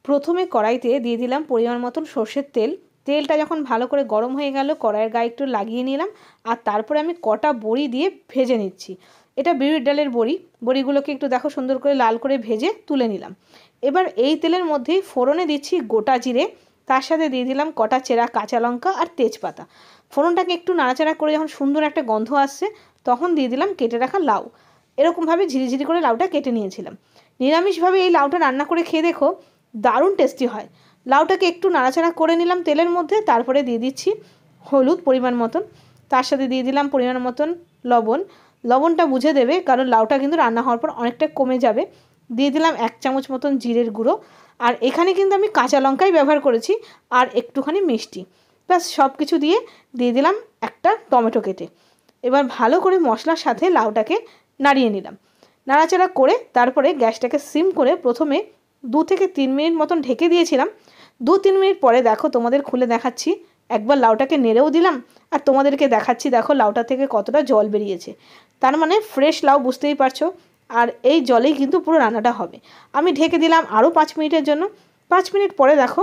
প্রথমে কড়াইতে দিয়ে দিলাম পরিমাণ মতন সর্ষের তেল। তেলটা যখন ভালো করে গরম হয়ে গেল কড়াইয়ের গায়ে একটু লাগিয়ে নিলাম, আর তারপরে আমি কটা বড়ি দিয়ে ভেজে নিচ্ছি। এটা বিউলির ডালের বড়ি। বড়িগুলোকে একটু দেখো সুন্দর করে লাল করে ভেজে তুলে নিলাম। এবার এই তেলের মধ্যেই ফোড়নে দিচ্ছি গোটা জিরে, তার সাথে দিয়ে দিলাম কটা চেরা কাঁচা লঙ্কা আর তেজপাতা। ফোড়নটাকে একটু নাড়াচাড়া করে যখন সুন্দর একটা গন্ধ আসছে তখন দিয়ে দিলাম কেটে রাখা লাউ। এরকমভাবে ঝিরিঝিরি করে লাউটা কেটে নিয়েছিলাম। নিরামিষভাবে এই লাউটা রান্না করে খেয়ে দেখো, দারুণ টেস্টি হয়। লাউটাকে একটু নাড়াচাড়া করে নিলাম তেলের মধ্যে, তারপরে দিয়ে দিচ্ছি হলুদ পরিমাণ মতন, তার সাথে দিয়ে দিলাম পরিমাণ মতন লবণ। লবণটা বুঝে দেবে, কারণ লাউটা কিন্তু রান্না হওয়ার পর অনেকটা কমে যাবে। দিয়ে দিলাম 1 চামচ মতন জিরের গুঁড়ো, আর এখানে কিন্তু আমি কাঁচা লঙ্কাই ব্যবহার করেছি, আর একটুখানি মিষ্টি। ব্যাস সব কিছু দিয়ে দিলাম একটা টমেটো কেটে। এবার ভালো করে মশলার সাথে লাউটাকে নাড়িয়ে নিলাম। নাড়াচাড়া করে তারপরে গ্যাসটাকে সিম করে প্রথমে 2 থেকে 3 মিনিট মতন ঢেকে দিয়েছিলাম। 2-3 মিনিট পরে দেখো তোমাদের খুলে দেখাচ্ছি। একবার লাউটাকে নেড়েও দিলাম, আর তোমাদেরকে দেখাচ্ছি দেখো লাউটা থেকে কতটা জল বেরিয়েছে। তার মানে ফ্রেশ লাউ, বুঝতেই পারছো। আর এই জলেই কিন্তু পুরো রান্নাটা হবে। আমি ঢেকে দিলাম আরও 5 মিনিটের জন্য। 5 মিনিট পরে দেখো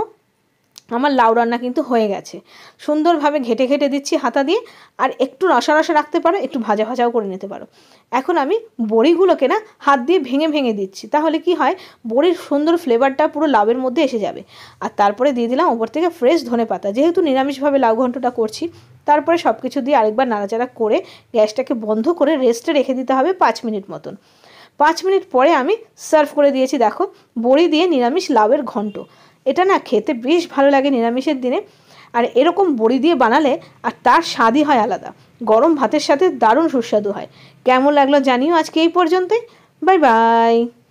আমার লাউ রান্না কিন্তু হয়ে গেছে। সুন্দরভাবে ঘেটে ঘেটে দিচ্ছি হাতা দিয়ে, আর একটু রসা রসা রাখতে পারো, একটু ভাজা ভাজাও করে নিতে পারো। এখন আমি বড়িগুলোকে না হাত দিয়ে ভেঙে ভেঙে দিচ্ছি, তাহলে কি হয় বড়ির সুন্দর ফ্লেভারটা পুরো লাউয়ের মধ্যে এসে যাবে। আর তারপরে দিয়ে দিলাম ওপর থেকে ফ্রেশ ধনেপাতা, যেহেতু নিরামিষভাবে লাউ ঘন্টটা করছি। তারপরে সব কিছু দিয়ে আরেকবার নাড়াচাড়া করে গ্যাসটাকে বন্ধ করে রেস্টে রেখে দিতে হবে 5 মিনিট মতন। 5 মিনিট পরে আমি সার্ভ করে দিয়েছি দেখো, বড়ি দিয়ে নিরামিষ লাউয়ের ঘন্ট। এটা না খেতে বেশ ভালো লাগে নিরামিষের দিনে, আর এরকম বড়ি দিয়ে বানালে আর তার স্বাদই হয় আলাদা। গরম ভাতের সাথে দারুণ সুস্বাদু হয়। কেমন লাগলো জানিও। আজকে এই পর্যন্তই। Bye bye.